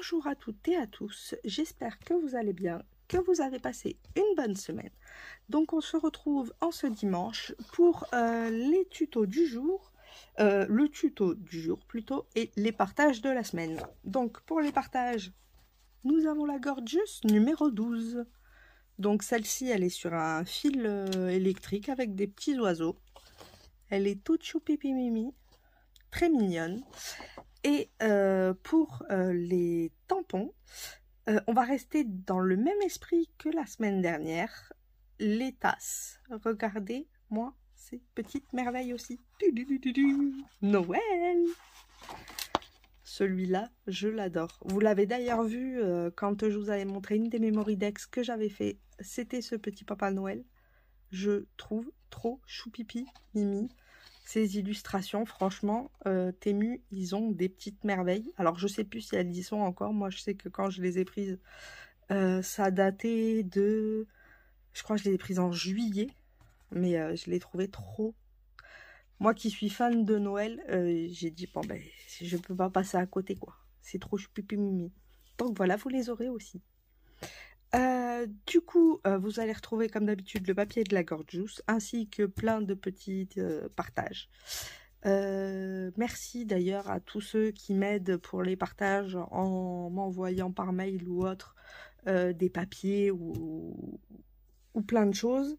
Bonjour à toutes et à tous, j'espère que vous allez bien, que vous avez passé une bonne semaine. Donc on se retrouve en ce dimanche pour les tutos du jour, le tuto du jour plutôt, et les partages de la semaine. Donc pour les partages, nous avons la Gorgeous numéro 12. Donc celle-ci, elle est sur un fil électrique avec des petits oiseaux. Elle est toute choupipi mimi, très mignonne. Et pour les tampons, on va rester dans le même esprit que la semaine dernière. Les tasses. Regardez-moi ces petites merveilles aussi. Noël! Celui-là, je l'adore. Vous l'avez d'ailleurs vu quand je vous avais montré une des Mémoridex que j'avais fait. C'était ce petit Papa Noël. Je trouve trop choupipi, mimi. Ces illustrations, franchement, Temu, ils ont des petites merveilles. Alors, je sais plus si elles y sont encore. Moi, je sais que quand je les ai prises, ça datait de... Je crois que je les ai prises en juillet. Mais je les trouvais trop... Moi qui suis fan de Noël, j'ai dit, bon, ben, je peux pas passer à côté, quoi. C'est trop choupipi mimi. Donc voilà, vous les aurez aussi. Du coup, vous allez retrouver comme d'habitude le papier de la Gorgeous ainsi que plein de petits partages. Merci d'ailleurs à tous ceux qui m'aident pour les partages en m'envoyant par mail ou autre des papiers ou plein de choses.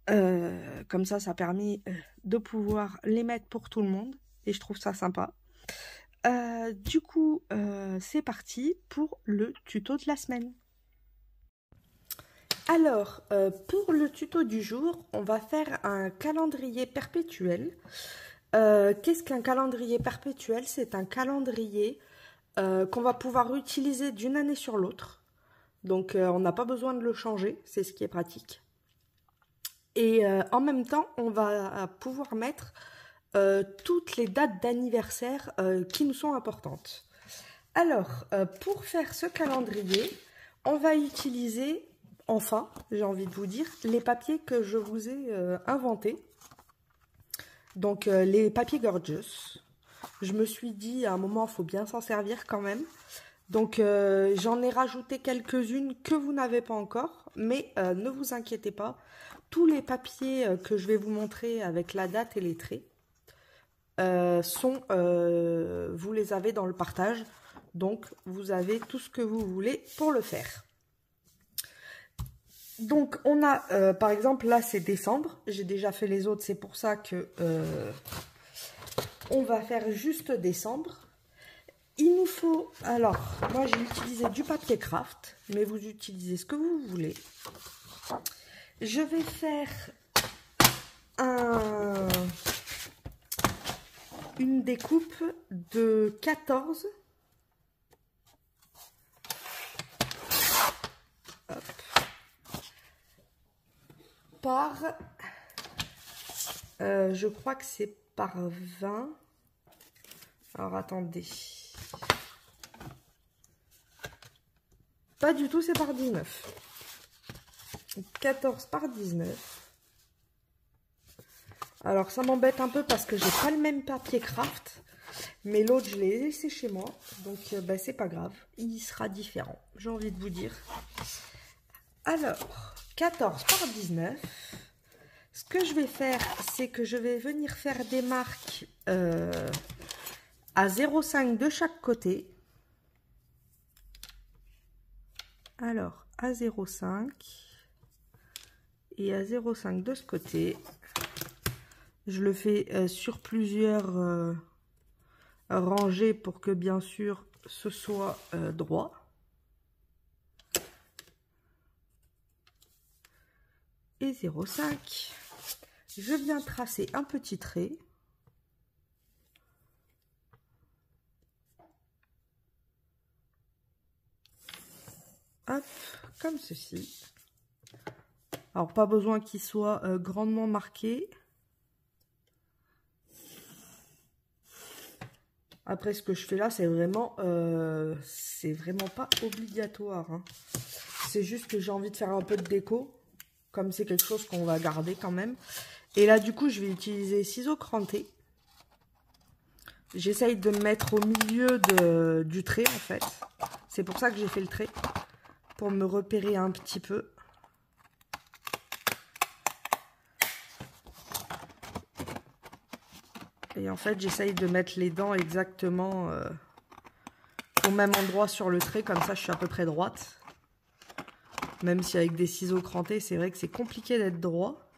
Comme ça permet de pouvoir les mettre pour tout le monde et je trouve ça sympa. Du coup, c'est parti pour le tuto de la semaine. Alors, pour le tuto du jour, on va faire un calendrier perpétuel. Qu'est-ce qu'un calendrier perpétuel? C'est un calendrier qu'on va pouvoir utiliser d'une année sur l'autre. Donc, on n'a pas besoin de le changer, c'est ce qui est pratique. Et en même temps, on va pouvoir mettre toutes les dates d'anniversaire qui nous sont importantes. Alors, pour faire ce calendrier, on va utiliser... Enfin, j'ai envie de vous dire, les papiers que je vous ai inventés. Donc, les papiers Gorgeous. Je me suis dit, à un moment, il faut bien s'en servir quand même. Donc, j'en ai rajouté quelques-unes que vous n'avez pas encore. Mais ne vous inquiétez pas, tous les papiers que je vais vous montrer avec la date et les traits vous les avez dans le partage. Donc, vous avez tout ce que vous voulez pour le faire. Donc, on a, par exemple, là, c'est décembre. J'ai déjà fait les autres, c'est pour ça que on va faire juste décembre. Il nous faut, alors, moi, j'ai utilisé du papier craft, mais vous utilisez ce que vous voulez. Je vais faire une découpe de 14. Hop. Par, je crois que c'est par 20. Alors attendez. Pas du tout, c'est par 19. 14 par 19. Alors ça m'embête un peu parce que j'ai pas le même papier craft. Mais l'autre, je l'ai laissé chez moi. Donc bah, c'est pas grave. Il sera différent, j'ai envie de vous dire. Alors... 14 par 19. Ce que je vais faire, c'est que je vais venir faire des marques à 0,5 de chaque côté. Alors, à 0,5 et à 0,5 de ce côté. Je le fais sur plusieurs rangées pour que, bien sûr, ce soit droit. Et 0,5. Je viens tracer un petit trait. Hop, comme ceci. Alors, pas besoin qu'il soit grandement marqué. Après, ce que je fais là, c'est vraiment pas obligatoire. Hein. C'est juste que j'ai envie de faire un peu de déco. Comme c'est quelque chose qu'on va garder quand même. Et là, du coup, je vais utiliser ciseaux crantés J'essaye de me mettre au milieu du trait en fait. C'est pour ça que j'ai fait le trait. Pour me repérer un petit peu. Et en fait, j'essaye de mettre les dents exactement au même endroit sur le trait. Comme ça, je suis à peu près droite. Même si avec des ciseaux crantés, c'est vrai que c'est compliqué d'être droit.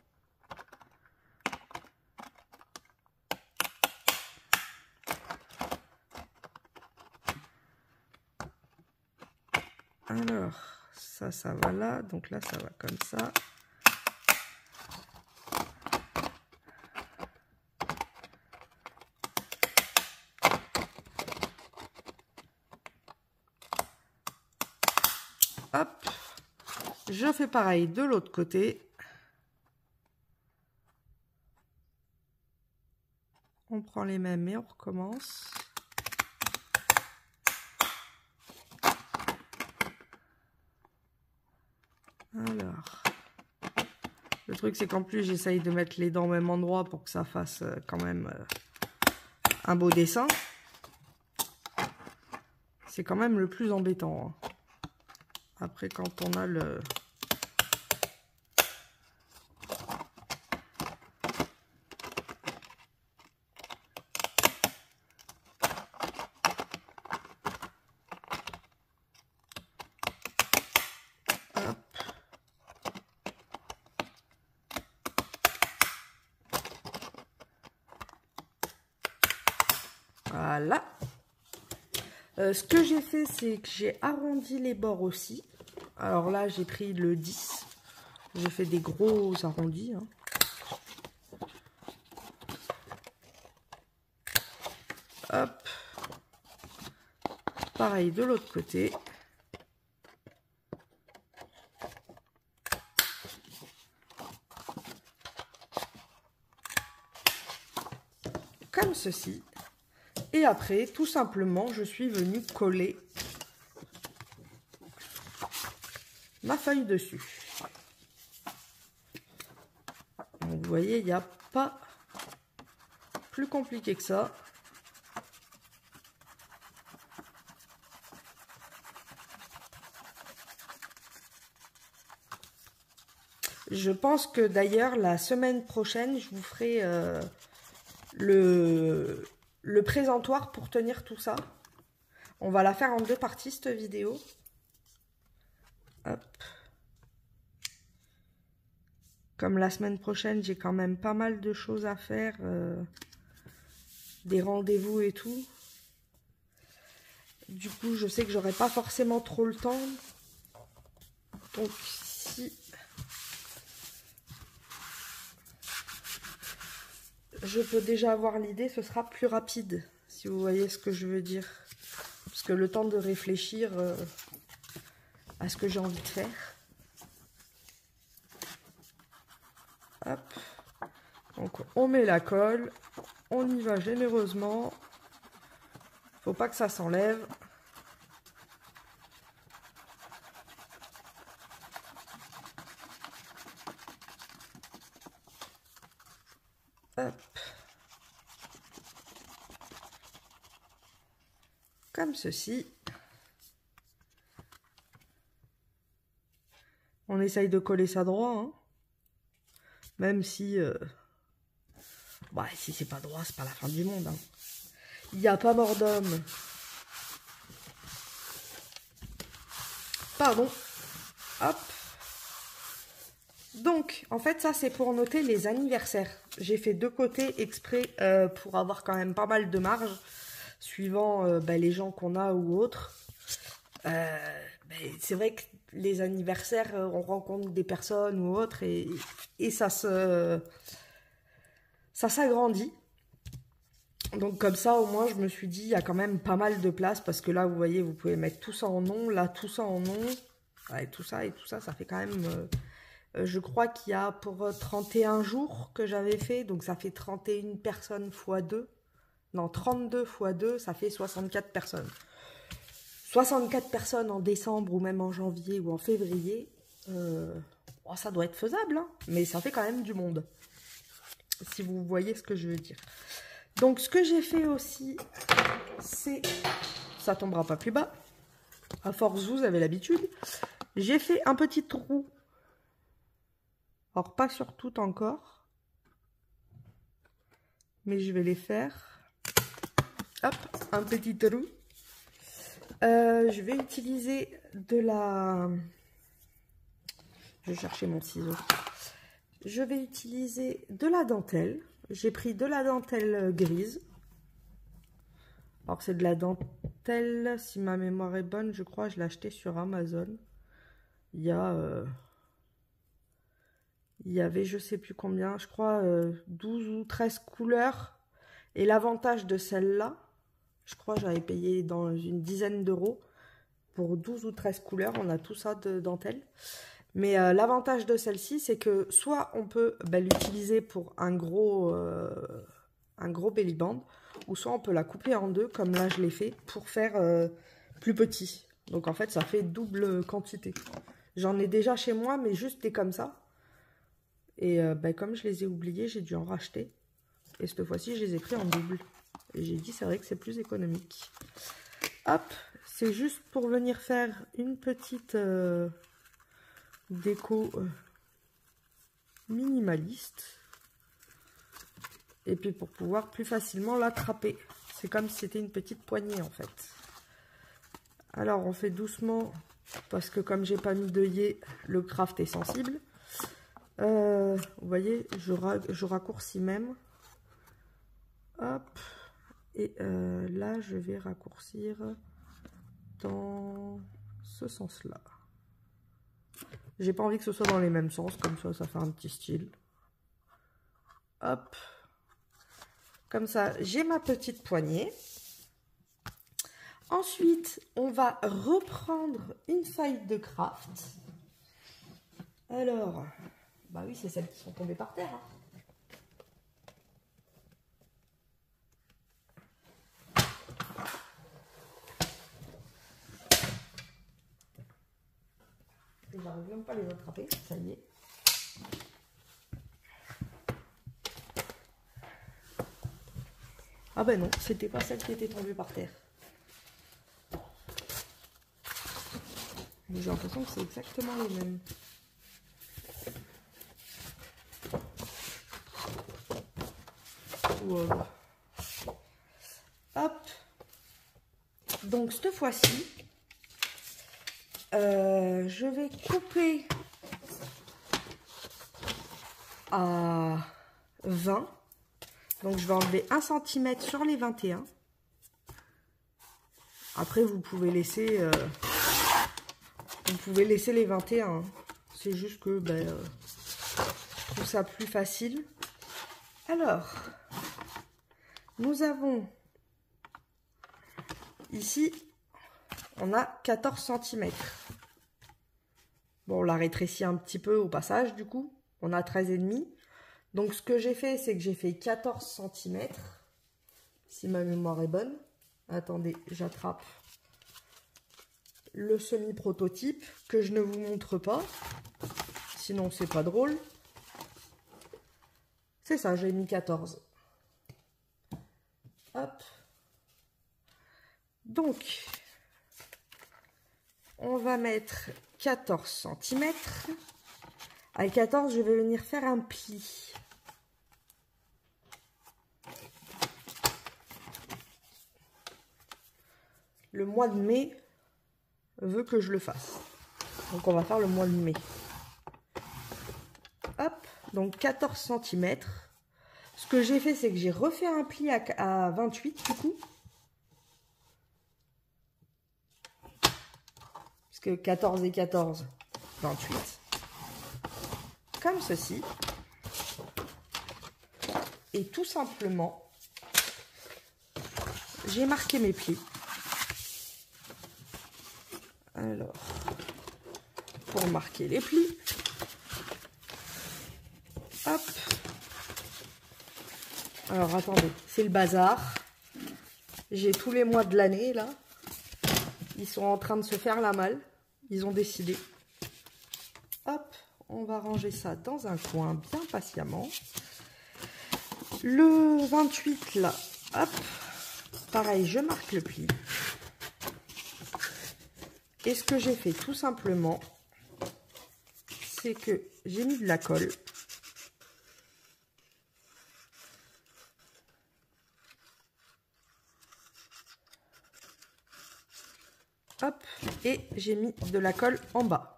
Alors, ça va là. Donc là, ça va comme ça. Hop. Je fais pareil de l'autre côté. On prend les mêmes et on recommence. Alors, le truc c'est qu'en plus j'essaye de mettre les dents au même endroit pour que ça fasse quand même un beau dessin. C'est quand même le plus embêtant. Hein. Après quand on a le... Hop. Voilà. Ce que j'ai fait, c'est que j'ai arrondi les bords aussi. Alors là, j'ai pris le 10. J'ai fait des gros arrondis. Hein. Hop. Pareil de l'autre côté. Comme ceci. Et après, tout simplement, je suis venue coller ma feuille dessus. Donc, vous voyez, il n'y a pas plus compliqué que ça. Je pense que d'ailleurs, la semaine prochaine, je vous ferai le présentoir pour tenir tout ça. On va la faire en 2 parties, cette vidéo. Hop. Comme la semaine prochaine, j'ai quand même pas mal de choses à faire. Des rendez-vous et tout. Du coup, je sais que j'aurai pas forcément trop le temps. Donc, si... je peux déjà avoir l'idée, ce sera plus rapide, si vous voyez ce que je veux dire. Parce que le temps de réfléchir à ce que j'ai envie de faire. Hop. Donc on met la colle, on y va généreusement. Faut pas que ça s'enlève. Hop. Comme ceci. On essaye de coller ça droit, hein. Même si... bah, si c'est pas droit, c'est pas la fin du monde. Hein. Il n'y a pas mort d'homme. Pardon. Hop. Donc, en fait, ça, c'est pour noter les anniversaires. J'ai fait 2 côtés exprès pour avoir quand même pas mal de marge, suivant bah, les gens qu'on a ou autres. C'est vrai que les anniversaires, on rencontre des personnes ou autres et ça s'agrandit. Donc comme ça, au moins, je me suis dit, il y a quand même pas mal de place parce que là, vous voyez, vous pouvez mettre tout ça en nom, là, tout ça en nom. Ouais, tout ça et tout ça, ça fait quand même... je crois qu'il y a pour 31 jours que j'avais fait, donc ça fait 31 personnes x 2. Non, 32 x 2, ça fait 64 personnes. 64 personnes en décembre ou même en janvier ou en février, oh, ça doit être faisable, hein, mais ça fait quand même du monde. Si vous voyez ce que je veux dire. Donc ce que j'ai fait aussi, c'est... Ça tombera pas plus bas. À force, vous avez l'habitude. J'ai fait un petit trou. Alors pas sur tout encore. Mais je vais les faire. Hop, un petit trou. Je vais utiliser de la... Je vais chercher mon ciseau. Je vais utiliser de la dentelle. J'ai pris de la dentelle grise. Alors c'est de la dentelle, si ma mémoire est bonne, je crois, je l'ai acheté sur Amazon. Il y avait je sais plus combien, je crois 12 ou 13 couleurs. Et l'avantage de celle-là, je crois j'avais payé dans une dizaine d'euros pour 12 ou 13 couleurs, on a tout ça de dentelle. Mais l'avantage de celle-ci, c'est que soit on peut l'utiliser pour un gros belly band, ou soit on peut la couper en deux, comme là je l'ai fait, pour faire plus petit. Donc en fait, ça fait double quantité. J'en ai déjà chez moi, mais juste des comme ça. Et comme je les ai oubliés, j'ai dû en racheter. Et cette fois-ci, je les ai pris en double. Et j'ai dit, c'est vrai que c'est plus économique. Hop, c'est juste pour venir faire une petite déco minimaliste. Et puis pour pouvoir plus facilement l'attraper. C'est comme si c'était une petite poignée en fait. Alors on fait doucement parce que comme j'ai pas mis d'œillet, le craft est sensible. Vous voyez, je raccourcis même. Hop. Et là je vais raccourcir dans ce sens-là. J'ai pas envie que ce soit dans les mêmes sens, comme ça fait un petit style. Hop. Comme ça, j'ai ma petite poignée. Ensuite, on va reprendre une feuille de craft. Alors, bah oui, c'est celles qui sont tombées par terre. Et j'arrive même pas à les attraper, ça y est. Ah ben non, c'était pas celle qui était tombée par terre. Mais j'ai l'impression que c'est exactement les mêmes. Voilà. Hop. Donc cette fois-ci, je vais couper à 20. Donc je vais enlever 1 cm sur les 21. Après vous pouvez laisser les 21. C'est juste que je trouve ça plus facile. Alors, nous avons ici, on a 14 cm. Bon, on l'a rétréci un petit peu au passage du coup. On a 13,5. Donc ce que j'ai fait, c'est que j'ai fait 14 cm, si ma mémoire est bonne. Attendez, j'attrape le semi-prototype que je ne vous montre pas, sinon c'est pas drôle. C'est ça, j'ai mis 14. Hop. Donc, on va mettre 14 cm. À 14, je vais venir faire un pli. Le mois de mai veut que je le fasse. Donc on va faire le mois de mai. Hop, donc 14 cm. Ce que j'ai fait, c'est que j'ai refait un pli à 28 du coup. Parce que 14 et 14, 28. Comme ceci. Et tout simplement, j'ai marqué mes plis. Alors, pour marquer les plis, hop. Alors, attendez, c'est le bazar. J'ai tous les mois de l'année, là. Ils sont en train de se faire la malle. Ils ont décidé. Hop, on va ranger ça dans un coin bien patiemment. Le 28 là, hop, pareil, je marque le pli. Et ce que j'ai fait tout simplement, c'est que j'ai mis de la colle. Hop, et j'ai mis de la colle en bas.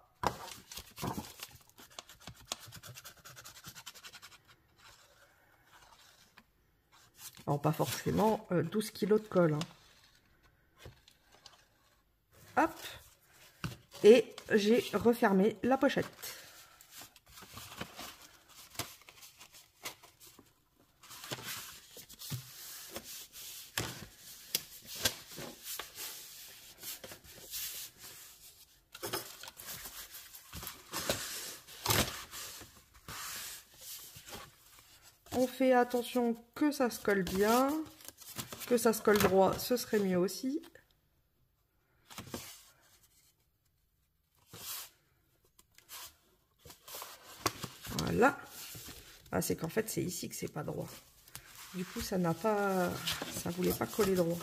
Alors pas forcément 12 kg de colle. Hein. Hop, et j'ai refermé la pochette. On fait attention que ça se colle bien, que ça se colle droit, ce serait mieux aussi. Voilà. Ah, c'est qu'en fait, c'est ici que c'est pas droit. Du coup, ça n'a pas... ça voulait pas coller droit.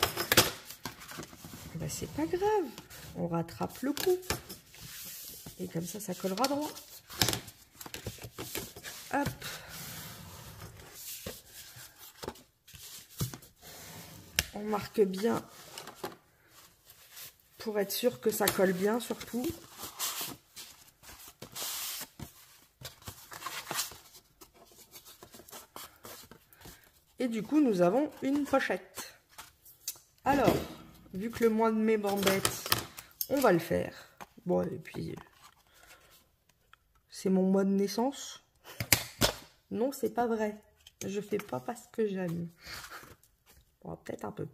Ben, c'est pas grave. On rattrape le coup. Et comme ça collera droit. Hop. On marque bien pour être sûr que ça colle bien surtout. Et du coup, nous avons une pochette. Alors, vu que le mois de mai m'embête, on va le faire. Bon, et puis, c'est mon mois de naissance. Non, c'est pas vrai. Je fais pas parce que j'aime. Bon, peut-être un peu.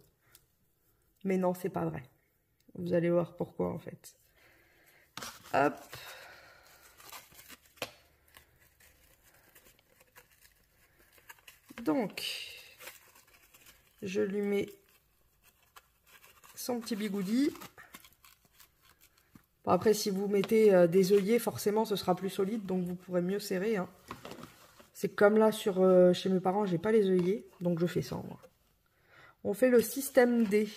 Mais non, c'est pas vrai. Vous allez voir pourquoi, en fait. Hop. Donc, je lui mets son petit bigoudi. Bon, après, si vous mettez des œillets, forcément, ce sera plus solide, donc vous pourrez mieux serrer. Hein. C'est comme là, chez mes parents, j'ai pas les œillets, donc je fais ça, moi. On fait le système D.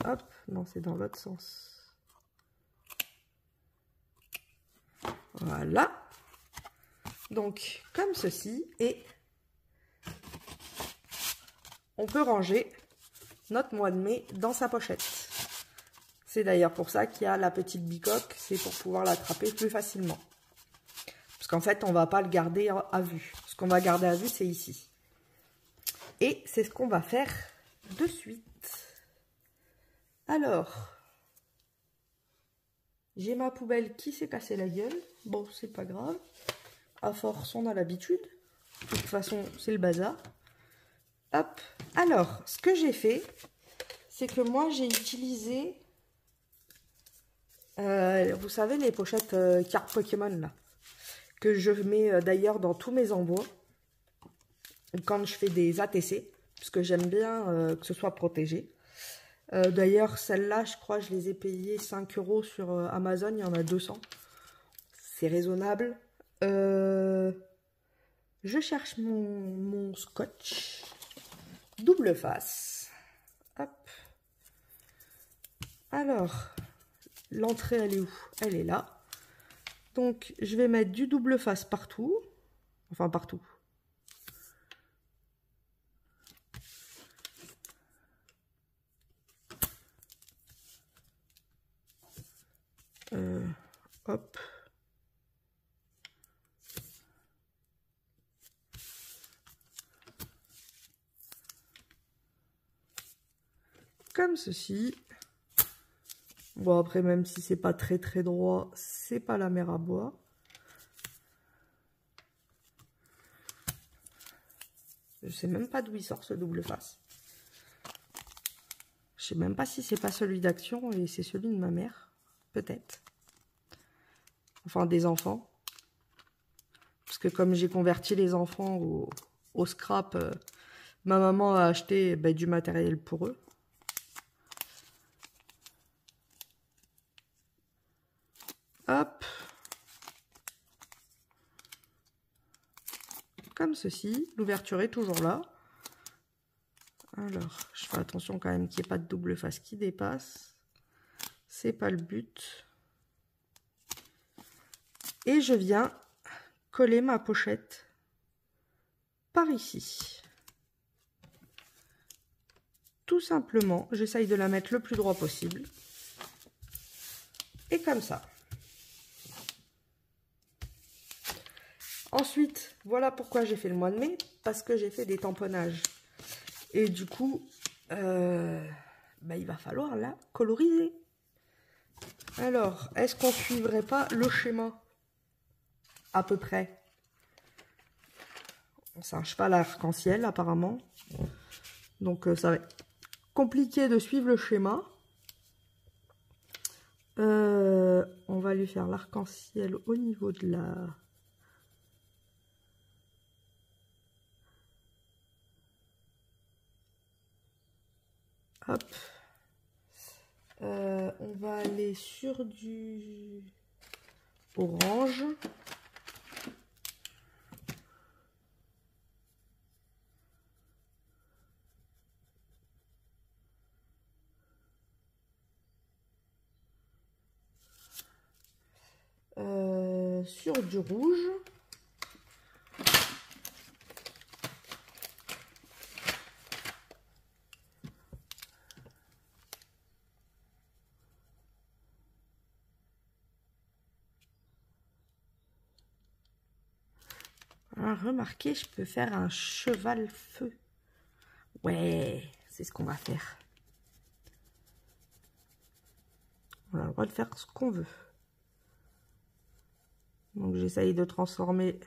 Hop, non, c'est dans l'autre sens. Voilà. Donc, comme ceci, et on peut ranger notre mois de mai dans sa pochette. C'est d'ailleurs pour ça qu'il y a la petite bicoque, c'est pour pouvoir l'attraper plus facilement. Parce qu'en fait, on ne va pas le garder à vue. Ce qu'on va garder à vue, c'est ici. Et c'est ce qu'on va faire de suite. Alors, j'ai ma poubelle qui s'est cassée la gueule. Bon, c'est pas grave. À force, on a l'habitude. De toute façon, c'est le bazar. Hop. Alors, ce que j'ai fait, c'est que moi, j'ai utilisé... vous savez, les pochettes cartes Pokémon, là. Que je mets d'ailleurs dans tous mes envois. Quand je fais des ATC. Parce que j'aime bien que ce soit protégé. D'ailleurs, celles-là, je crois, je les ai payées 5 € sur Amazon. Il y en a 200. C'est raisonnable. Je cherche mon scotch. Double face. Hop. Alors, l'entrée, elle est où? Elle est là. Donc, je vais mettre du double face partout. Enfin, partout. Hop. Comme ceci. Bon, après, même si c'est pas très droit, c'est pas la mer à boire. Je sais même pas d'où il sort ce double face. Je sais même pas si c'est pas celui d'Action et c'est celui de ma mère. Peut-être. Enfin, des enfants. Parce que comme j'ai converti les enfants au scrap, ma maman a acheté du matériel pour eux. Hop. comme ceci. L'ouverture est toujours là. Alors, je fais attention quand même qu'il n'y ait pas de double face qui dépasse. C'est pas le but. Et je viens coller ma pochette par ici. Tout simplement, j'essaye de la mettre le plus droit possible. Et comme ça. Ensuite, voilà pourquoi j'ai fait le mois de mai. Parce que j'ai fait des tamponnages. Et du coup, il va falloir la coloriser. Alors, est-ce qu'on suivrait pas le schéma? À peu près. C'est un cheval à arc-en-ciel apparemment. Donc ça va être compliqué de suivre le schéma. On va lui faire l'arc-en-ciel au niveau de la... Hop. On va aller sur du orange. Sur du rouge. Alors, remarquez, je peux faire un cheval feu. Ouais, c'est ce qu'on va faire. On a le droit de faire ce qu'on veut. Donc j'essaye de transformer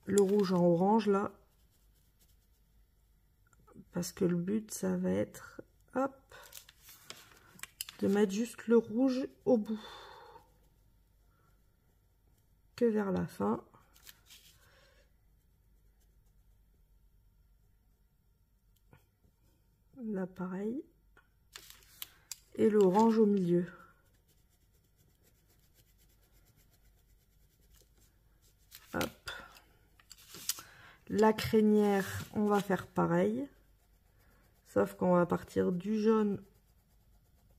le rouge en orange là. Parce que le but ça va être, hop, de mettre juste le rouge au bout. Que vers la fin. Là pareil. Et le orange au milieu. Hop. La crinière, on va faire pareil. Sauf qu'on va partir du jaune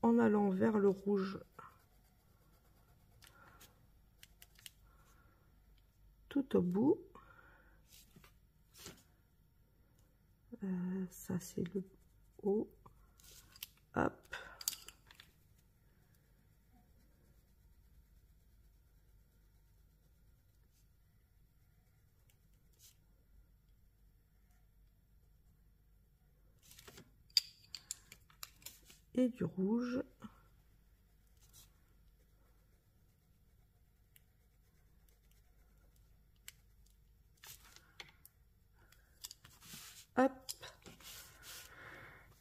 en allant vers le rouge. Tout au bout. Ça c'est le haut. Hop. Et du rouge. Hop.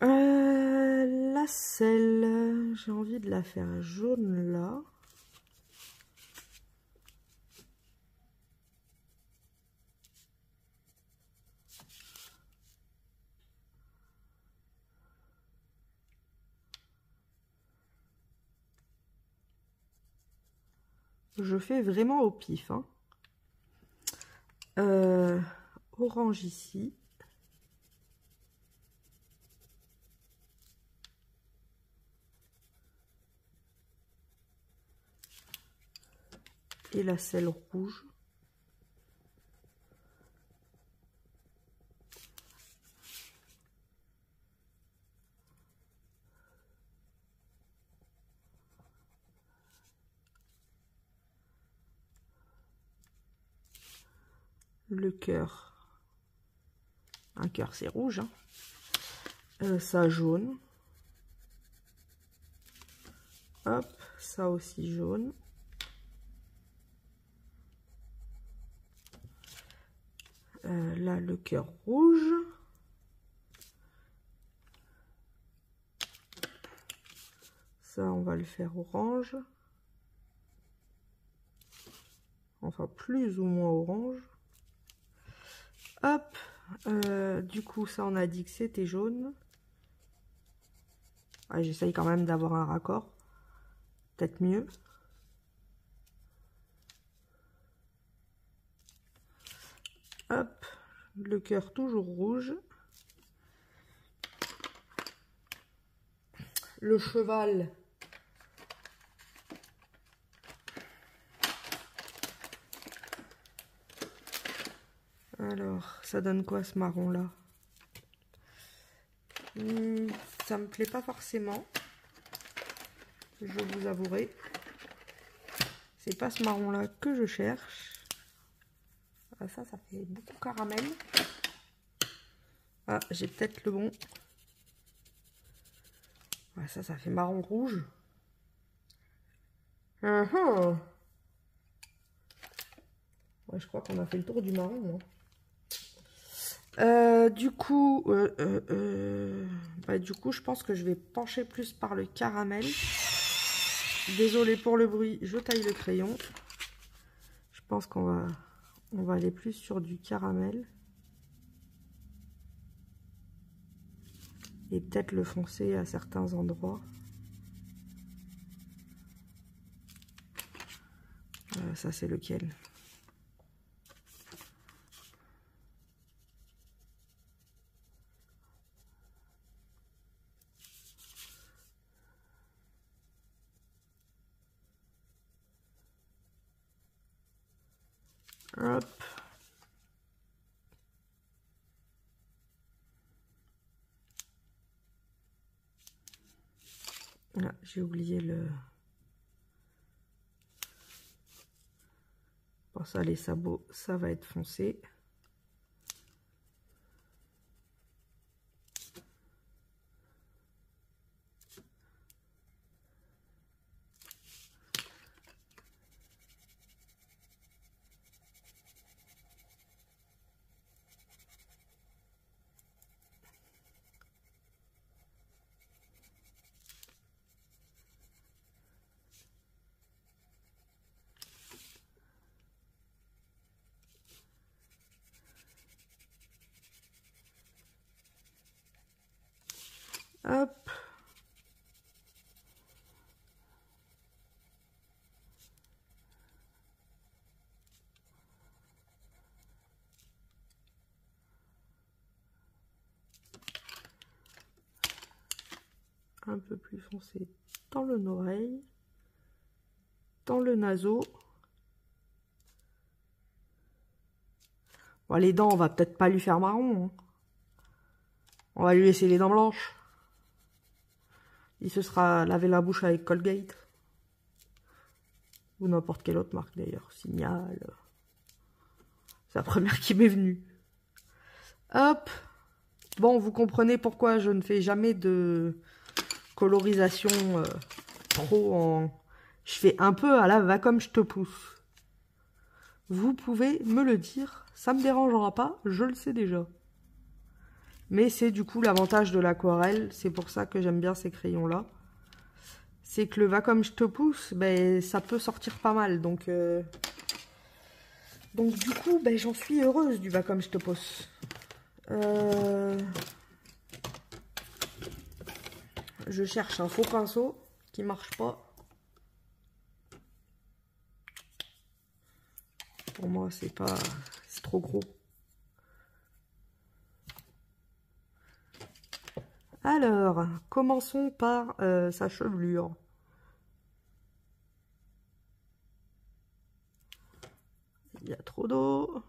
La selle, j'ai envie de la faire jaune là. Je fais vraiment au pif, hein. Orange ici. Et la selle rouge. Le cœur. Un cœur c'est rouge, hein. Ça jaune. Hop, ça aussi jaune. Là le cœur rouge. Ça on va le faire orange. Enfin plus ou moins orange. Hop, du coup ça on a dit que c'était jaune. Ouais, j'essaye quand même d'avoir un raccord, peut-être mieux. Le cœur toujours rouge. Le cheval. Alors, ça donne quoi ce marron là? Ça me plaît pas forcément. Je vous avouerai. C'est pas ce marron là que je cherche. Ah, ça fait beaucoup caramel. Ah, j'ai peut-être le bon. Ah, ça fait marron rouge. Ouais, je crois qu'on a fait le tour du marron. Hein. Du coup, je pense que je vais pencher plus par le caramel. Désolée pour le bruit, je taille le crayon. Je pense qu'on va aller plus sur du caramel. Et peut-être le foncer à certains endroits. Ça, c'est lequel? Hop. Ah, j'ai oublié le... Pour ça, les sabots, ça va être foncé. Hop. Un peu plus foncé dans l'oreille, dans le naseau. Bon, les dents, on va peut-être pas lui faire marron. Hein. On va lui laisser les dents blanches. Il se sera lavé la bouche avec Colgate. Ou n'importe quelle autre marque d'ailleurs. Signal. C'est la première qui m'est venue. Hop. Bon, vous comprenez pourquoi je ne fais jamais de colorisation trop en... Je fais un peu à la va comme je te pousse. Vous pouvez me le dire. Ça me dérangera pas, je le sais déjà. Mais c'est du coup l'avantage de l'aquarelle. C'est pour ça que j'aime bien ces crayons-là. C'est que le va comme je te pousse, ben, ça peut sortir pas mal. Donc du coup, ben, j'en suis heureuse du va comme je te pousse. Je cherche un faux pinceau qui marche pas. Pour moi, c'est pas... c'est trop gros. Alors, commençons par sa chevelure. Il y a trop d'eau.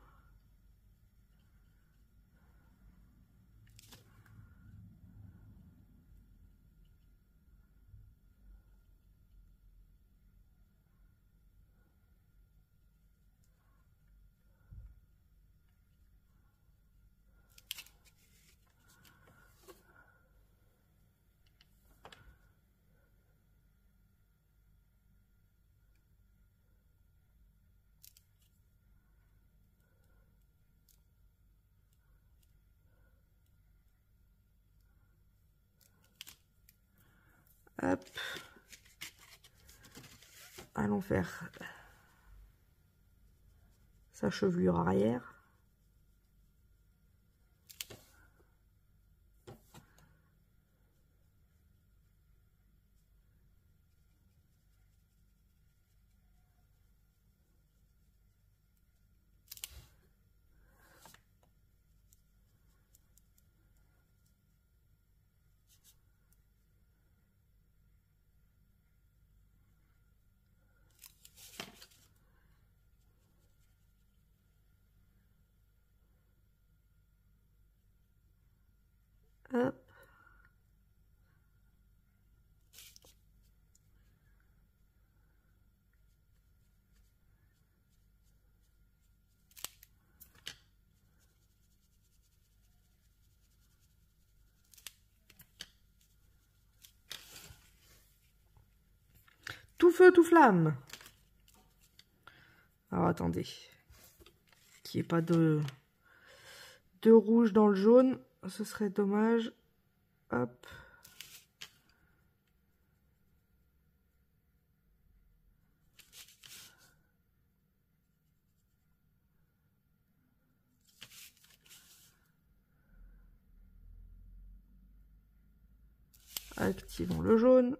Hop. Allons faire sa chevelure arrière. Hop. Tout feu, tout flamme. Alors attendez. Qu'il n'y ait pas de rouge dans le jaune. Ce serait dommage. Hop. Activons le jaune.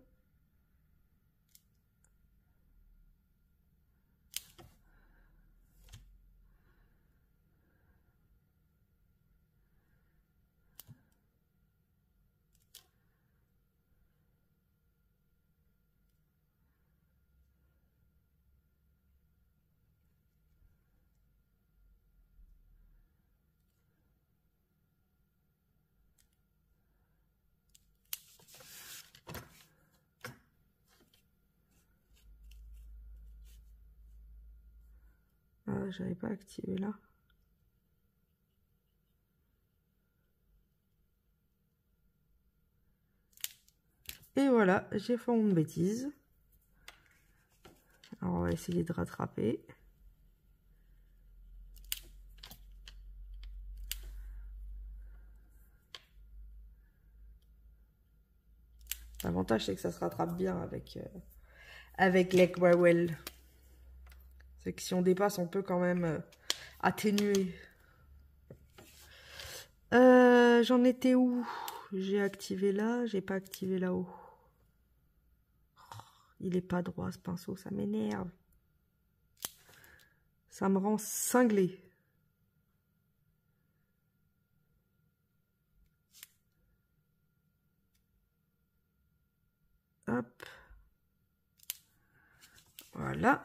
Ah, j'avais pas activé là. Et voilà, j'ai fait une bêtise. Alors on va essayer de rattraper. L'avantage c'est que ça se rattrape bien avec l'Equawell. C'est que si on dépasse, on peut quand même atténuer. J'en étais où? J'ai activé là, j'ai pas activé là-haut. Il est pas droit ce pinceau, ça m'énerve. Ça me rend cinglé. Hop. Voilà.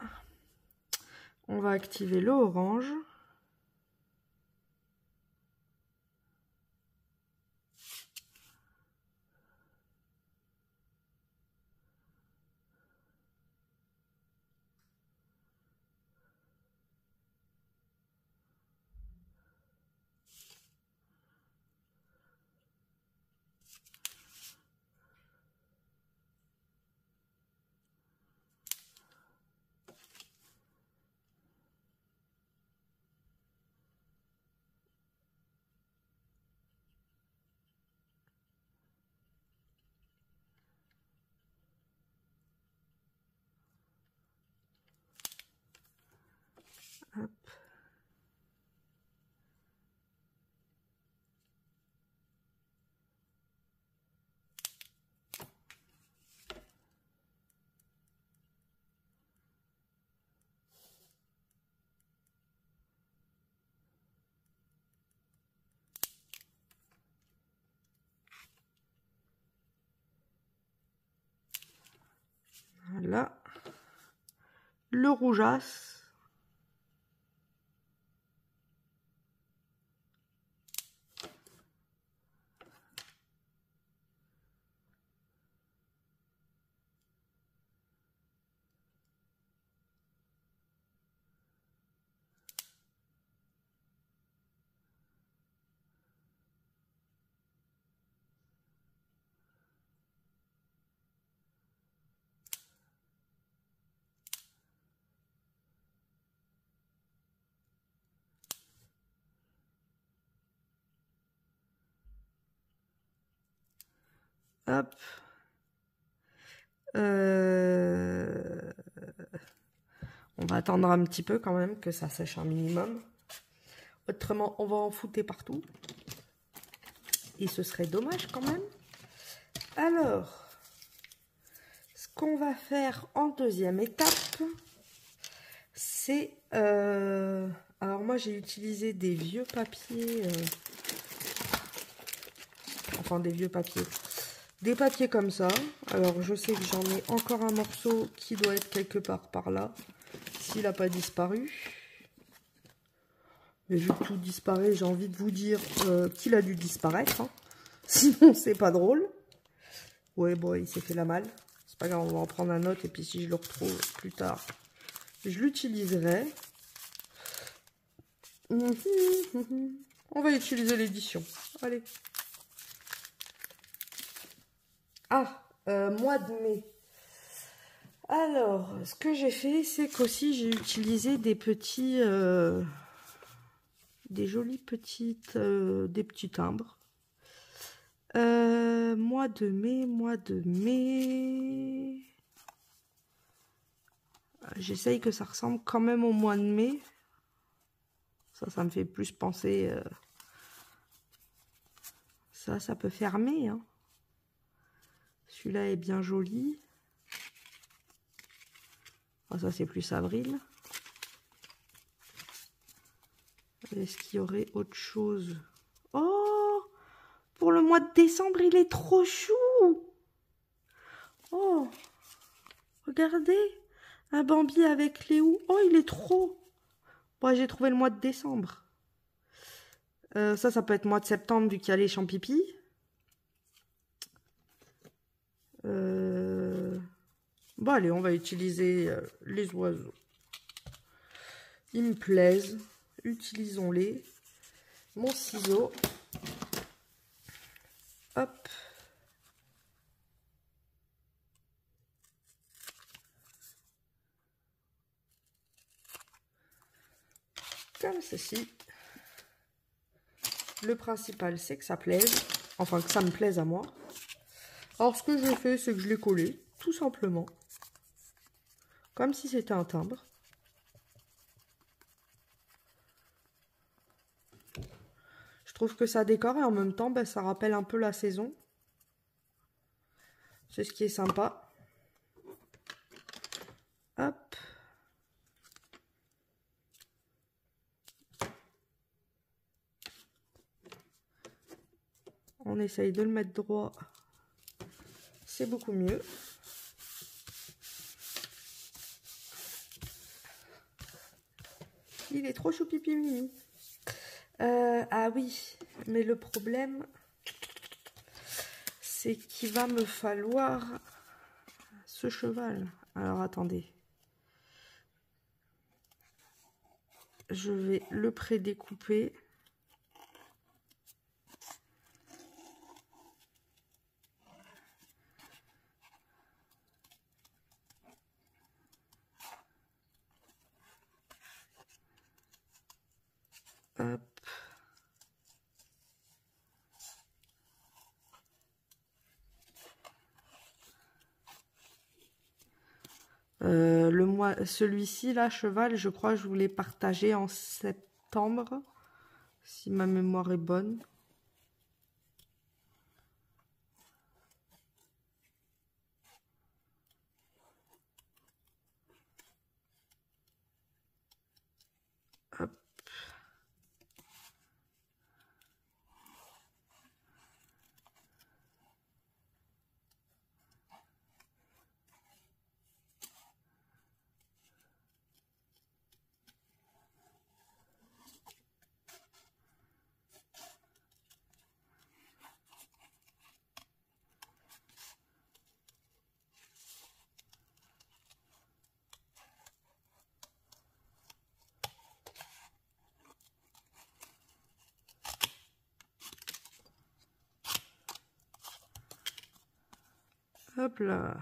On va activer le orange. Hop. Voilà. Le rougeasse. Hop. On va attendre un petit peu quand même que ça sèche un minimum. Autrement, on va en foutre partout. Et ce serait dommage quand même. Alors, ce qu'on va faire en deuxième étape, c'est... alors moi, j'ai utilisé des vieux papiers... enfin, des vieux papiers. Des papiers comme ça. Alors, je sais que j'en ai encore un morceau qui doit être quelque part par là. S'il n'a pas disparu. Mais vu que tout disparaît, j'ai envie de vous dire qu'il a dû disparaître. Hein. Sinon, c'est pas drôle. Ouais, bon, il s'est fait la malle. C'est pas grave, on va en prendre un autre. Et puis, si je le retrouve plus tard, je l'utiliserai. On va utiliser l'édition. Allez. Ah, mois de mai. Alors, ce que j'ai fait, c'est qu'aussi j'ai utilisé des petits... des jolies petites... des petits timbres. Mois de mai... J'essaye que ça ressemble quand même au mois de mai. Ça me fait plus penser... Ça peut fermer, hein. Celui-là est bien joli. Oh, ça, c'est plus avril. Est-ce qu'il y aurait autre chose? Oh! Pour le mois de décembre, il est trop chou! Oh! Regardez! Un Bambi avec Léo. Oh, il est trop! Bon, j'ai trouvé le mois de décembre. Ça peut être mois de septembre, vu qu'il y a les champs-pipi. Bon, allez, on va utiliser les oiseaux. Ils me plaisent. Utilisons-les. Mon ciseau. Hop. Comme ceci. Le principal, c'est que ça plaise. Enfin, que ça me plaise à moi. Alors, ce que j'ai fait, c'est que je l'ai collé, tout simplement. Comme si c'était un timbre. Je trouve que ça décore et en même temps, ben, ça rappelle un peu la saison. C'est ce qui est sympa. Hop. On essaye de le mettre droit. C'est beaucoup mieux. Il est trop choupipi mimi. Ah oui, mais le problème, c'est qu'il va me falloir ce cheval. Alors attendez. Je vais le prédécouper. Hop. Celui-ci, là, cheval, je crois que je voulais partager en septembre, si ma mémoire est bonne. Hop. Hop là.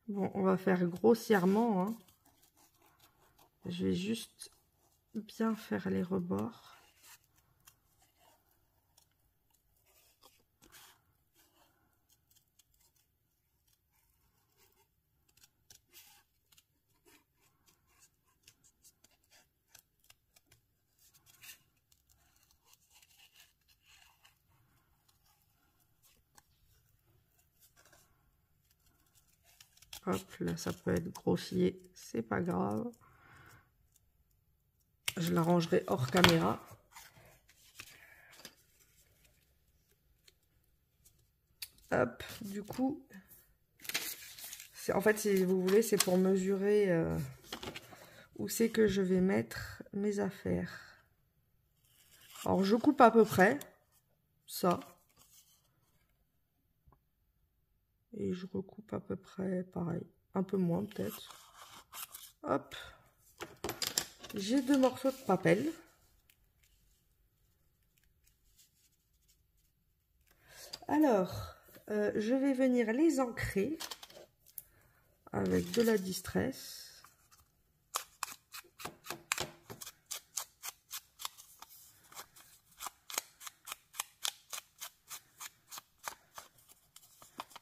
Bon, on va faire grossièrement, hein. Je vais juste bien faire les rebords. Hop, là, ça peut être grossier, c'est pas grave. Je l'arrangerai hors caméra. Hop, du coup, en fait, si vous voulez, c'est pour mesurer où c'est que je vais mettre mes affaires. Alors je coupe à peu près ça. Et je recoupe à peu près pareil. Un peu moins peut-être. Hop. J'ai 2 morceaux de papel. Alors, je vais venir les ancrer avec de la distress.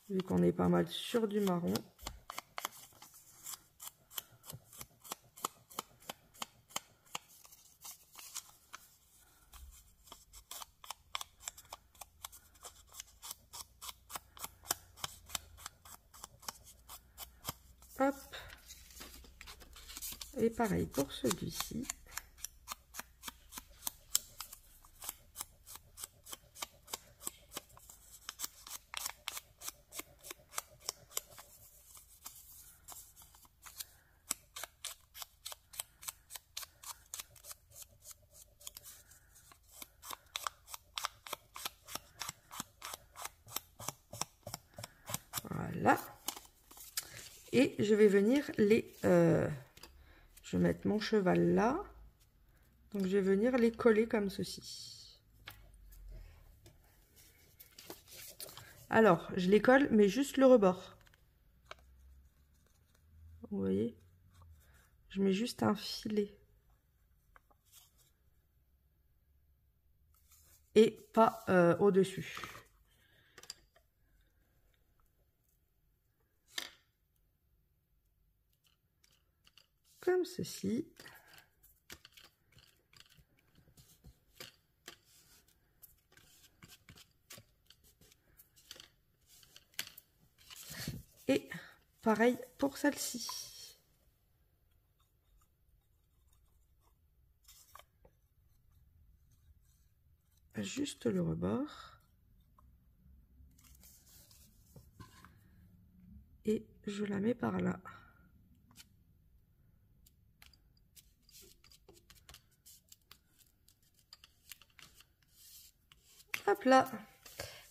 Vu qu'on est pas mal sur du marron. Hop. Et pareil pour celui-ci. Voilà. Et je vais venir les... je vais mettre mon cheval là. Donc je vais venir les coller comme ceci. Alors, je les colle, mais juste le rebord. Vous voyez? Je mets juste un filet. Et pas au-dessus. Comme ceci. Et pareil pour celle-ci. Juste le rebord. Et je la mets par là. Hop là.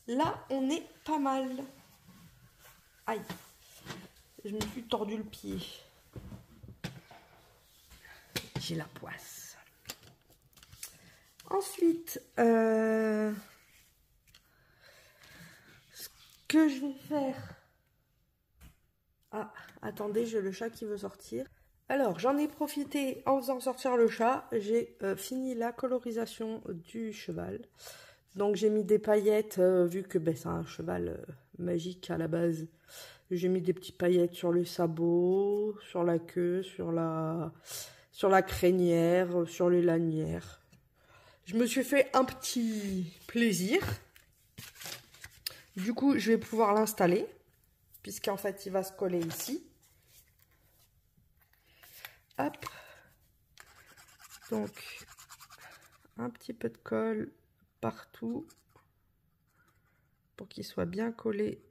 Là, on est pas mal. Aïe. Je me suis tordu le pied. J'ai la poisse. Ensuite, ce que je vais faire... Ah, attendez, j'ai le chat qui veut sortir. Alors, j'en ai profité en faisant sortir le chat. J'ai fini la colorisation du cheval. Donc, j'ai mis des paillettes, vu que c'est un cheval magique à la base. J'ai mis des petites paillettes sur le sabot, sur la queue, sur la crinière, sur les lanières. Je me suis fait un petit plaisir. Du coup, je vais pouvoir l'installer, puisqu'en fait, il va se coller ici. Hop. Donc, un petit peu de colle partout pour qu'il soit bien collé.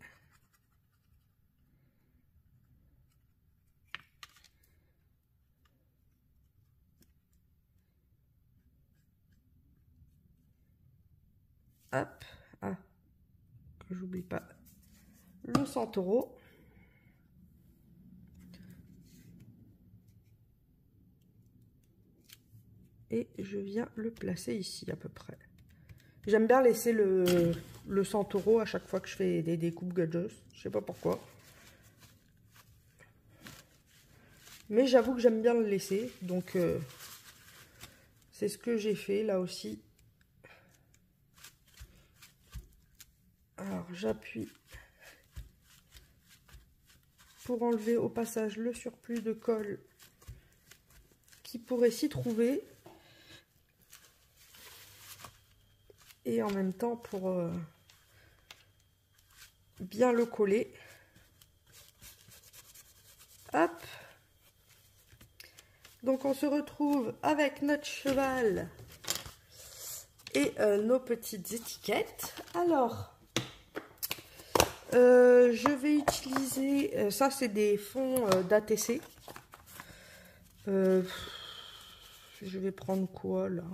Hop. Ah, que j'oublie pas le centauro. Et je viens le placer ici à peu près. J'aime bien laisser le centauro à chaque fois que je fais des découpes gadgets. Je sais pas pourquoi. Mais j'avoue que j'aime bien le laisser. Donc c'est ce que j'ai fait là aussi. Alors j'appuie pour enlever au passage le surplus de colle qui pourrait s'y trouver. Et en même temps pour bien le coller. Hop. Donc on se retrouve avec notre cheval et nos petites étiquettes. Alors, je vais utiliser, ça c'est des fonds d'ATC. Je vais prendre quoi là?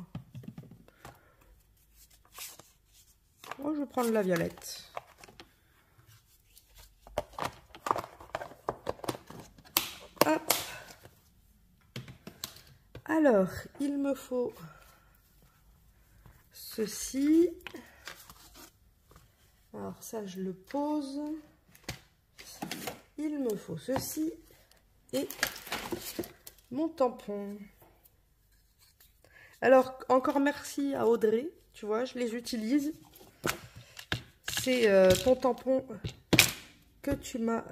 Oh, je vais prendre la violette. Hop. Alors, il me faut ceci. Alors ça, je le pose. Il me faut ceci et mon tampon. Alors, encore merci à Audrey. Tu vois, je les utilise. C'est ton tampon que tu m'as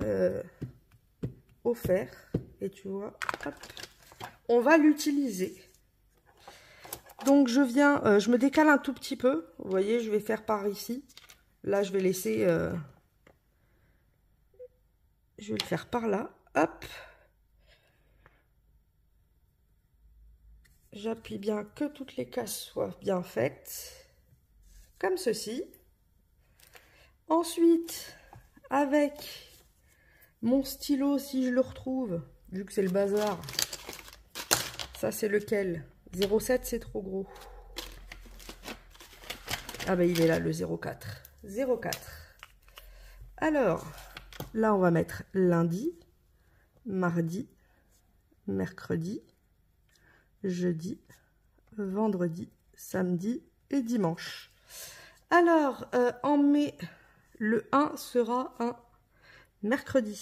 offert. Et tu vois, hop, on va l'utiliser. Donc, je me décale un tout petit peu. Vous voyez, je vais faire par ici. Là, je vais laisser... je vais le faire par là. Hop. J'appuie bien que toutes les cases soient bien faites. Comme ceci. Ensuite, avec mon stylo, si je le retrouve, vu que c'est le bazar. Ça, c'est lequel? 0,7, c'est trop gros. Ah ben, il est là, le 0,4. 0,4. Alors, là, on va mettre lundi, mardi, mercredi, jeudi, vendredi, samedi et dimanche. Alors, en mai, le 1 sera un mercredi.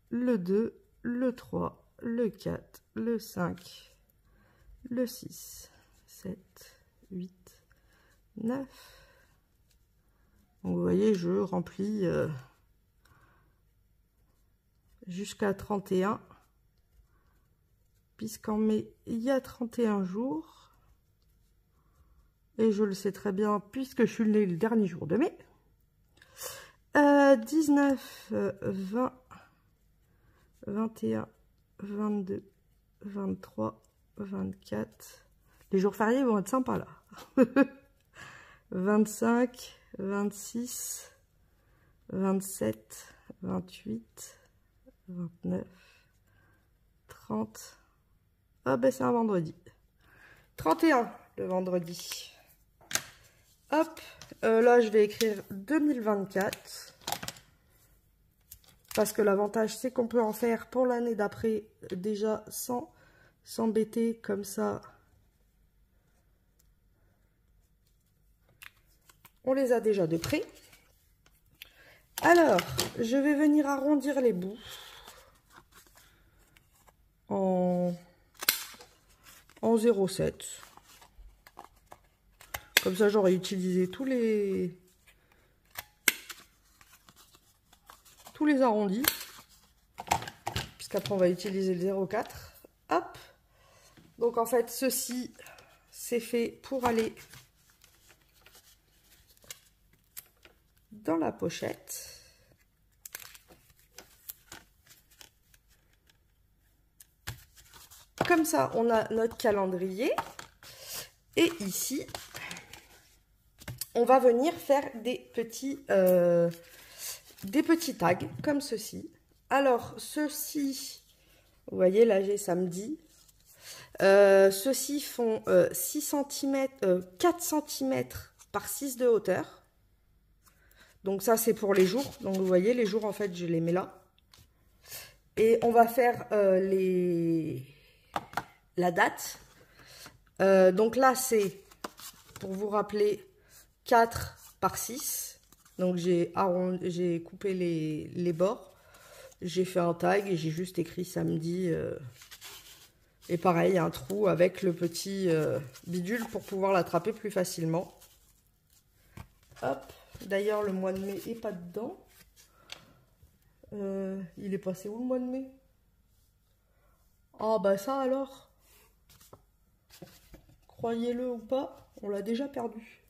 Le 2, le 3, le 4, le 5, le 6, 7, 8, 9. Donc, vous voyez, je remplis jusqu'à 31. Puisqu'en mai, il y a 31 jours. Et je le sais très bien, puisque je suis née le dernier jour de mai. 19, 20, 21, 22, 23, 24. Les jours fériés vont être sympas là. 25, 26, 27, 28, 29, 30. Ah ben c'est un vendredi. 31 le vendredi. Hop, là je vais écrire 2024. Parce que l'avantage c'est qu'on peut en faire pour l'année d'après déjà sans s'embêter comme ça. On les a déjà de près. Alors, je vais venir arrondir les bouts en 0,7. Comme ça, j'aurais utilisé tous les arrondis. Puisqu'après, on va utiliser le 0,4. Hop. Donc, en fait, ceci, c'est fait pour aller dans la pochette. Comme ça, on a notre calendrier. Et ici, on va venir faire des petits tags comme ceci. Alors, ceux-ci, vous voyez, là j'ai samedi. Ceux-ci font 6 cm, 4 cm par 6 de hauteur. Donc ça, c'est pour les jours. Donc vous voyez, les jours, en fait, je les mets là. Et on va faire la date. Donc là, c'est, pour vous rappeler, 4 par 6. Donc j'ai coupé les bords. J'ai fait un tag et j'ai juste écrit samedi. Et pareil, il y a un trou avec le petit bidule pour pouvoir l'attraper plus facilement. Hop. D'ailleurs, le mois de mai est pas dedans. Il est passé où le mois de mai? Ah bah ça alors, croyez-le ou pas, on l'a déjà perdu.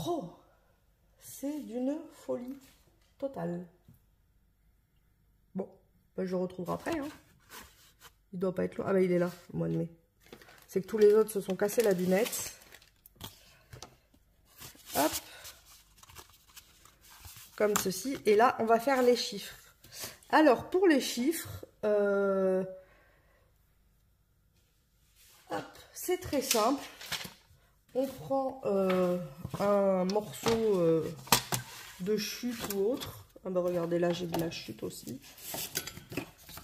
Oh, c'est d'une folie totale. Bon, bah je le retrouverai après. Hein. Il doit pas être loin. Ah bah il est là, le mois de mai. C'est que tous les autres se sont cassés la dunette. Hop. Comme ceci. Et là, on va faire les chiffres. Alors, pour les chiffres, c'est très simple. On prend un morceau de chute ou autre. Ah bah regardez, là j'ai de la chute aussi.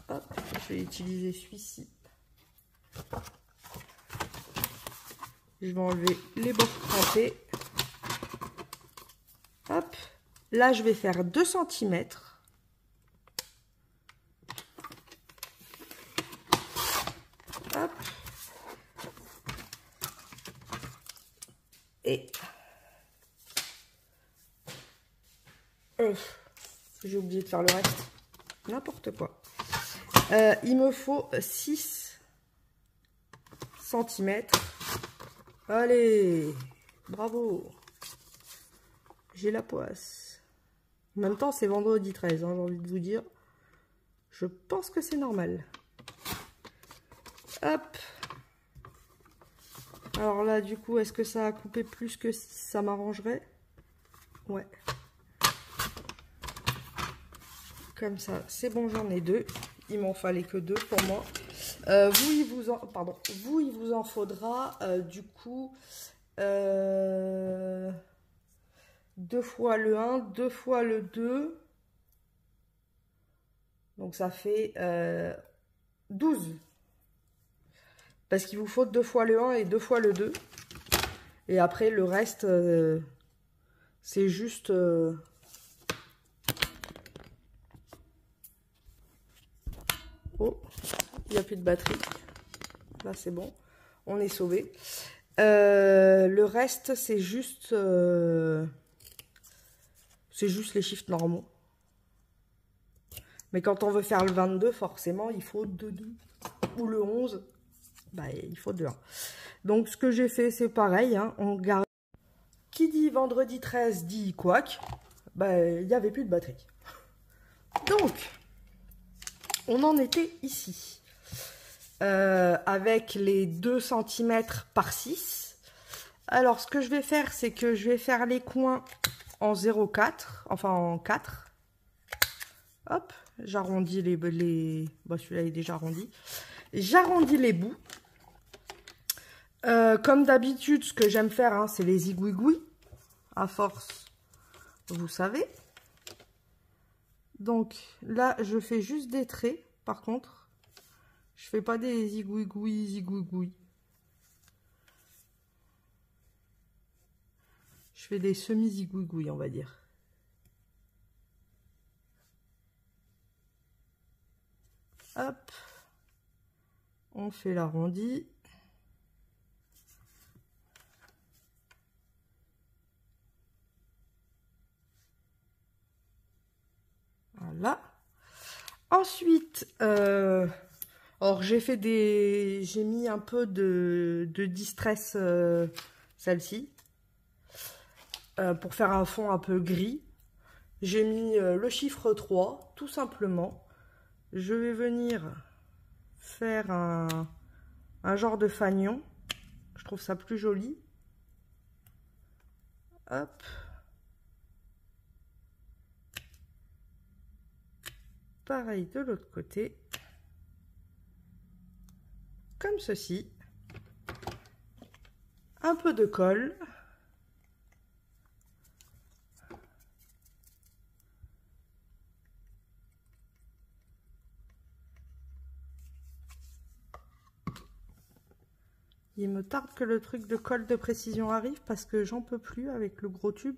Hop, je vais utiliser celui-ci. Je vais enlever les bords crampés. Hop, là je vais faire 2 cm. Hop. Et j'ai oublié de faire le reste. N'importe quoi. Il me faut 6 cm. Allez, bravo. J'ai la poisse. En même temps, c'est vendredi 13, hein, j'ai envie de vous dire. Je pense que c'est normal. Hop. Alors là, du coup, est-ce que ça a coupé plus que 6? Ça m'arrangerait. Ouais. Comme ça, c'est bon, j'en ai 2. Il m'en fallait que 2 pour moi. Vous, il vous en faudra, du coup, 2 fois le 1, 2 fois le 2. Donc, ça fait 12. Parce qu'il vous faut 2 fois le 1 et 2 fois le 2. Et après, le reste, c'est juste... Oh, il n'y a plus de batterie. Là, c'est bon. On est sauvé. Le reste, c'est juste les chiffres normaux. Mais quand on veut faire le 22, forcément, il faut 2. Ou le 11, bah, il faut 2. Donc, ce que j'ai fait, c'est pareil. Hein, on garde. Qui dit vendredi 13 dit couac. Bah, il n'y avait plus de batterie. Donc, on en était ici. Avec les 2 cm par 6. Alors, ce que je vais faire, c'est que je vais faire les coins en 0,4. Enfin, en 4. Hop, j'arrondis les... Bon, celui-là est déjà arrondi. J'arrondis les bouts. Comme d'habitude, ce que j'aime faire, hein, c'est les zigouigouis. À force, vous savez. Donc, là, je fais juste des traits, par contre. Je fais pas des zigouigouis. Je fais des semi-zigouigouis, on va dire. Hop. On fait l'arrondi. Voilà. Ensuite, alors j'ai mis un peu de distress, celle-ci, pour faire un fond un peu gris. J'ai mis le chiffre 3, tout simplement. Je vais venir faire un genre de fanion. Je trouve ça plus joli. Hop. Pareil de l'autre côté. Comme ceci. Un peu de colle. Il me tarde que le truc de colle de précision arrive parce que j'en peux plus avec le gros tube.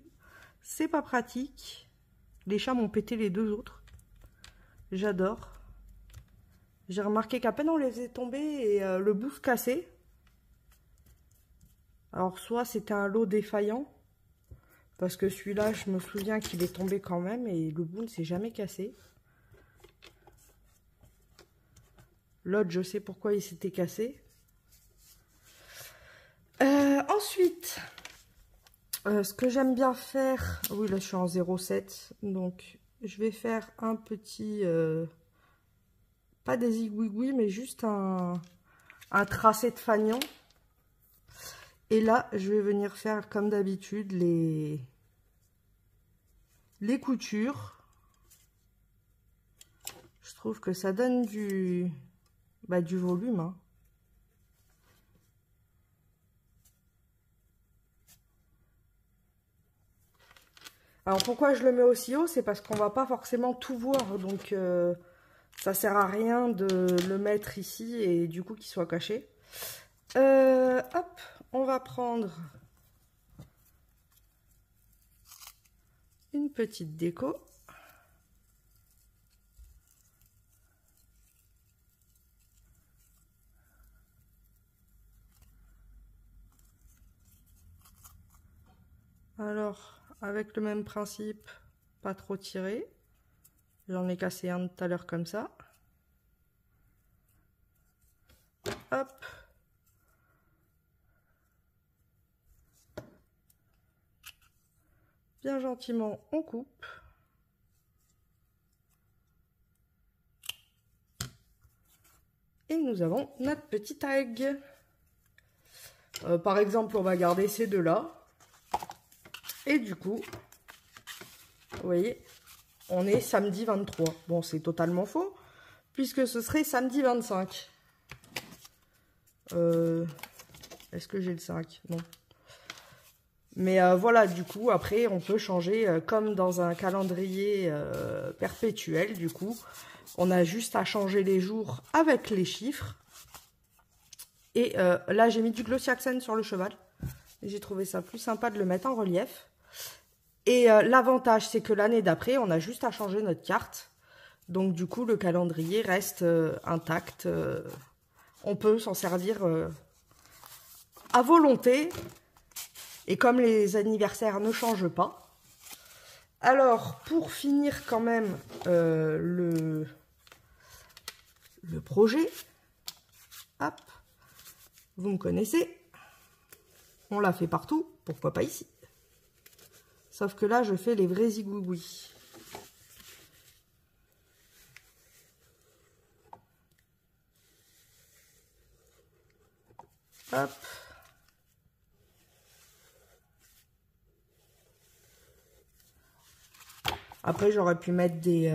C'est pas pratique. Les chats m'ont pété les 2 autres. J'adore. J'ai remarqué qu'à peine on les faisait tomber et le bout se cassait. Alors soit c'était un lot défaillant. Parce que celui-là, je me souviens qu'il est tombé quand même et le bout ne s'est jamais cassé. L'autre, je sais pourquoi il s'était cassé. Ensuite, ce que j'aime bien faire... Oui, là, je suis en 0,7. Donc, je vais faire un petit... pas des zigouigouis, mais juste un tracé de fanion. Et là, je vais venir faire, comme d'habitude, les coutures. Je trouve que ça donne du volume, hein. Alors pourquoi je le mets aussi haut? C'est parce qu'on va pas forcément tout voir, donc ça sert à rien de le mettre ici et du coup qu'il soit caché. Hop, on va prendre une petite déco. Alors, avec le même principe, pas trop tirer. J'en ai cassé un tout à l'heure comme ça. Hop. Bien gentiment, on coupe. Et nous avons notre petit tag. Par exemple, on va garder ces deux-là. Et du coup, vous voyez, on est samedi 23. Bon, c'est totalement faux, puisque ce serait samedi 25. Est-ce que j'ai le 5? Non. Mais voilà, du coup, après, on peut changer, comme dans un calendrier perpétuel, du coup. On a juste à changer les jours avec les chiffres. Et là, j'ai mis du glossy accent sur le cheval. J'ai trouvé ça plus sympa de le mettre en relief. Et l'avantage, c'est que l'année d'après, on a juste à changer notre carte. Donc, du coup, le calendrier reste intact. On peut s'en servir à volonté. Et comme les anniversaires ne changent pas. Alors, pour finir quand même le projet, hop, vous me connaissez. On l'a fait partout, pourquoi pas ici? Sauf que là, je fais les vrais zigouigouis. Hop. Après, j'aurais pu mettre des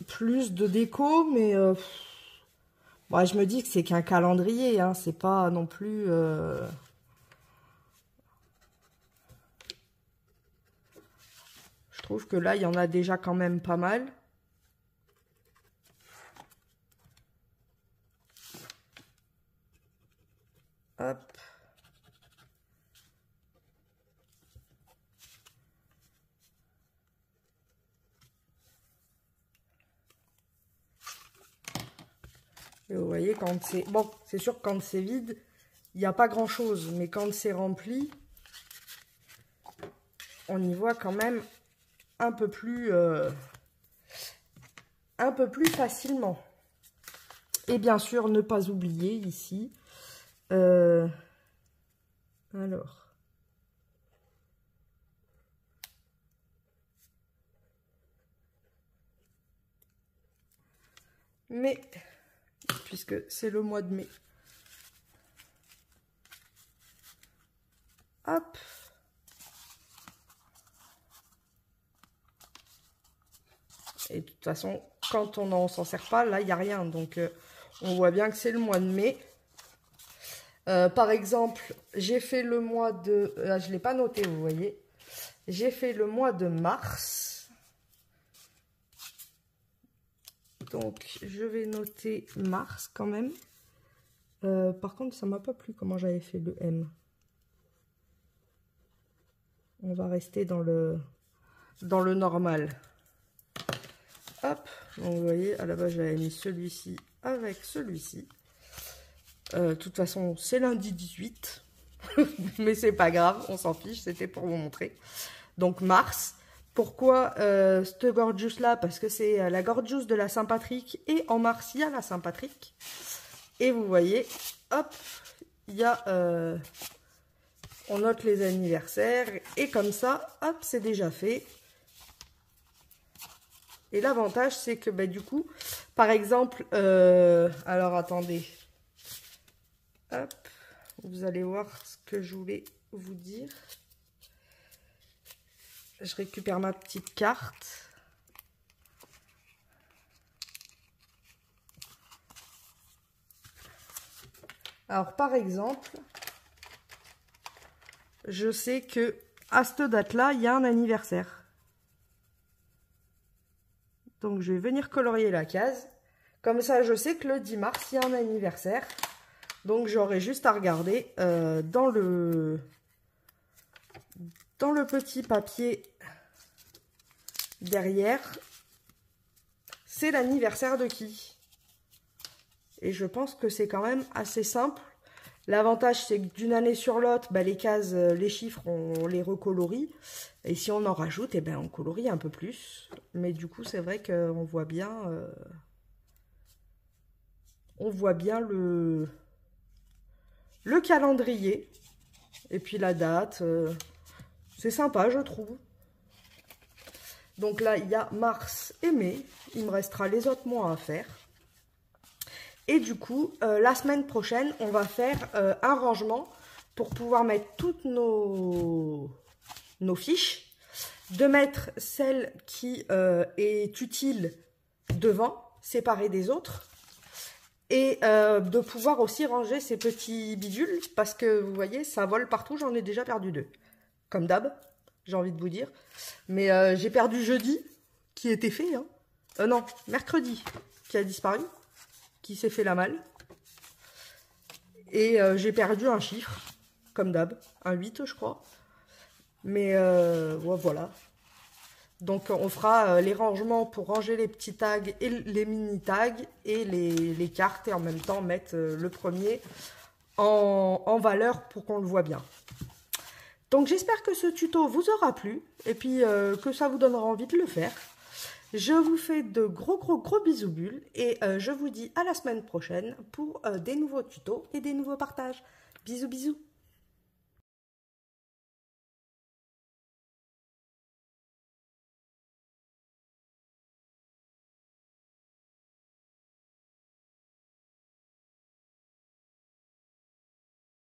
plus de déco, mais bon, je me dis que c'est qu'un calendrier, hein, c'est pas non plus... Je trouve que là, il y en a déjà quand même pas mal. Hop. Et vous voyez, quand c'est... Bon, c'est sûr que quand c'est vide, il n'y a pas grand-chose. Mais quand c'est rempli, on y voit quand même un peu plus facilement. Et bien sûr, ne pas oublier ici. Alors. Mais, puisque c'est le mois de mai. Hop. Et de toute façon, quand on n'en s'en sert pas, là, il n'y a rien. Donc, on voit bien que c'est le mois de mai. Par exemple, j'ai fait le mois de... Là, je ne l'ai pas noté, vous voyez. J'ai fait le mois de mars. Donc, je vais noter mars quand même. Par contre, ça ne m'a pas plu comment j'avais fait le M. On va rester dans le normal. Hop, donc vous voyez, à la base, j'avais mis celui-ci avec celui-ci. De toute façon, c'est lundi 18. Mais c'est pas grave, on s'en fiche, c'était pour vous montrer. Donc, mars. Pourquoi cette Gorgeous là? Parce que c'est la Gorgeous de la Saint-Patrick. Et en mars, il y a la Saint-Patrick. Et vous voyez, hop, il y a... on note les anniversaires. Et comme ça, hop, c'est déjà fait. Et l'avantage, c'est que bah, du coup, par exemple... alors, attendez. Hop, vous allez voir ce que je voulais vous dire. Je récupère ma petite carte. Alors, par exemple, je sais que à cette date-là, il y a un anniversaire. Donc, je vais venir colorier la case. Comme ça, je sais que le 10 mars, il y a un anniversaire. Donc, j'aurai juste à regarder dans le petit papier derrière. C'est l'anniversaire de qui? Et je pense que c'est quand même assez simple. L'avantage, c'est que d'une année sur l'autre, bah, les cases, les chiffres, on les recolorie. Et si on en rajoute, eh ben, on colorie un peu plus. Mais du coup, c'est vrai qu'on voit bien... on voit bien le calendrier. Et puis la date. C'est sympa, je trouve. Donc là, il y a mars et mai. Il me restera les autres mois à faire. Et du coup, la semaine prochaine, on va faire un rangement pour pouvoir mettre toutes nos fiches. De mettre celle qui est utile devant, séparée des autres. Et de pouvoir aussi ranger ces petits bidules. Parce que vous voyez, ça vole partout. J'en ai déjà perdu 2. Comme d'hab, j'ai envie de vous dire. Mais j'ai perdu jeudi, qui était fait. Hein. Non, mercredi, qui a disparu. Qui s'est fait la malle. Et j'ai perdu un chiffre, comme d'hab, un 8 je crois. Mais ouais, voilà. Donc on fera les rangements pour ranger les petits tags et les mini tags et les cartes et en même temps mettre le premier en valeur pour qu'on le voit bien. Donc j'espère que ce tuto vous aura plu et puis que ça vous donnera envie de le faire. Je vous fais de gros bisous bulles et je vous dis à la semaine prochaine pour des nouveaux tutos et des nouveaux partages. Bisous bisous.